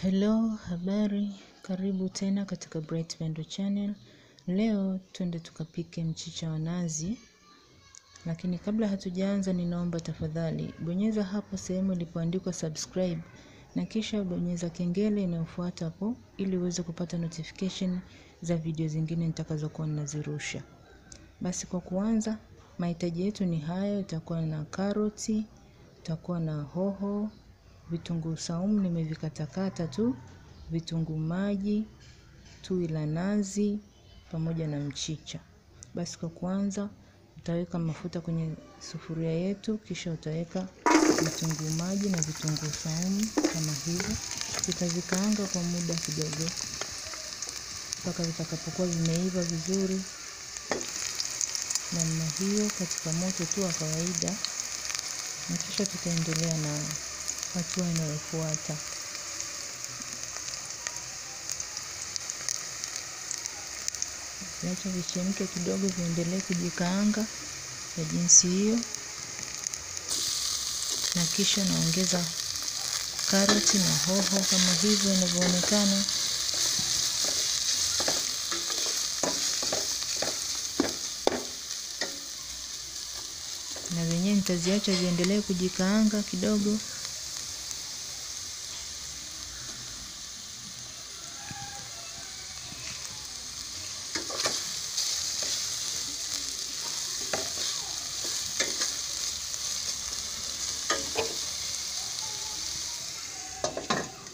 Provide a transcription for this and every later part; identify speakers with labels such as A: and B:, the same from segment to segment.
A: Hello, habari, karibu tena katika Bright Pendo Channel. Leo twende tukapike mchicha wa nazi. Lakini kabla hatujaanza, ninaomba tafadhali bonyeza hapo sehemu ilipoandikwa subscribe na kisha bonyeza kengele inayofuata hapo ili uweze kupata notification za video zingine nitakazokuwa ninazirusha. Basi kwa kuanza, mahitaji yetu ni haya. Itakuwa na karoti, itakuwa na hoho, vitunguu saumu nimevikatakata tu, vitunguu maji, tui la nazi pamoja na mchicha. Basi kwa kuanza, utaweka mafuta kwenye sufuria yetu, kisha utaweka vitunguu maji na vitunguu saumu kama hivyo. Utavikaanga kwa muda kidogo mpaka vitakapokuwa vimeiva vizuri namna hiyo katika moto tu wa kawaida, na kisha tutaendelea na hatua inayofuata. Acha vichemke kidogo viendelee kujikaanga kwa jinsi hiyo, na kisha naongeza karoti na hoho kama hivyo inavyoonekana. Na zenyewe nitaziacha ziendelee kujikaanga kidogo.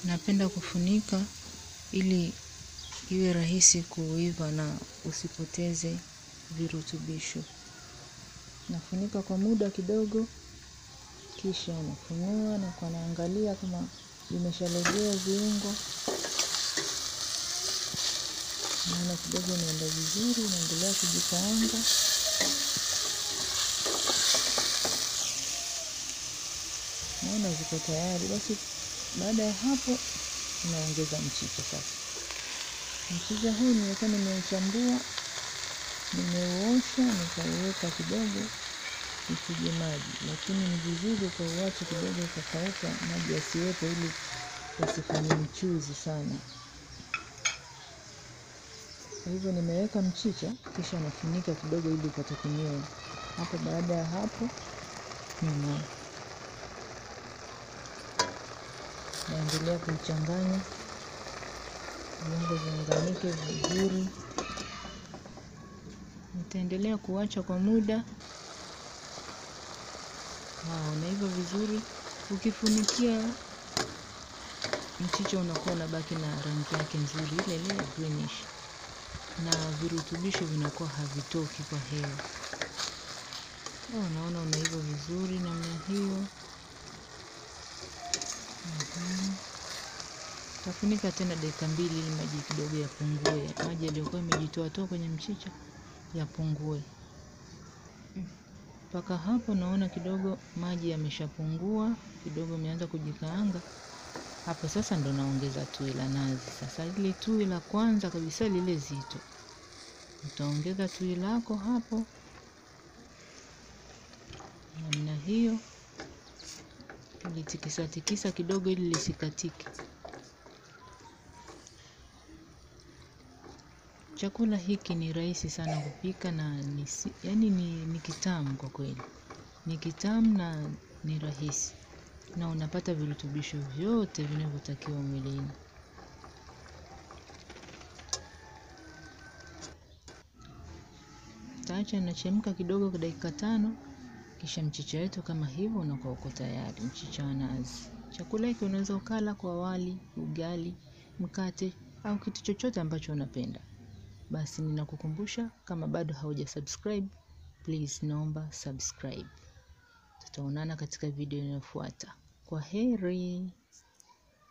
A: Napenda kufunika ili iwe rahisi kuiva na usipoteze virutubisho. Nafunika kwa muda kidogo, kisha nafunua na kuangalia kama vimeshalegea viungo. Naona kidogo inaenda vizuri, naendelea kujikaanga. Naona ziko tayari. Basi baada ya hapo naongeza mchicha sasa. Mchicha huu nilikuwa nimeuchambua, nimeuosha, nikaweka kidogo isije maji, lakini ni vizuri kwa uache kidogo ikakauka, maji yasiwepo ili usifanye mchuzi sana. Kwa hivyo nimeweka mchicha kisha nafunika kidogo ili ipate kunyoa. Hapo baada ya hapo naendelea kuchanganya viungo viunganike vizuri. Nitaendelea kuacha kwa muda. Na hivyo vizuri. Ukifunikia mchicha unakuwa unabaki na rangi yake nzuri ile ile greenish, na virutubisho vinakuwa havitoki kwa hewa. Naona unaiva vizuri namna hiyo. Tafunika tena dakika 2 ili maji kidogo yapungue. Maji yaliyokuwa yamejitoa toa kwenye mchicha yapungue. Mpaka hapo naona kidogo maji yameshapungua, kidogo yameanza kujikaanga. Hapo sasa ndo naongeza tui la nazi. Sasa ile tui la kwanza kabisa lile zito, utaongeza tui lako hapo namna hiyo. Ulitikisa kidogo ili lisikatike. Chakula hiki ni rahisi sana kupika na ni kitamu kwa kweli. Ni kitamu na ni rahisi, na unapata virutubisho vyote vinavyotakiwa mwilini. Taacha inachemka kidogo kwa dakika 5, kisha mchicha wetu kama hivyo unakuwa uko tayari, mchicha wa nazi. Chakula hiki unaweza ukala kwa wali, ugali, mkate au kitu chochote ambacho unapenda. Basi ninakukumbusha, kama bado haujasubscribe, please naomba subscribe. Tutaonana katika video inayofuata. Kwaheri.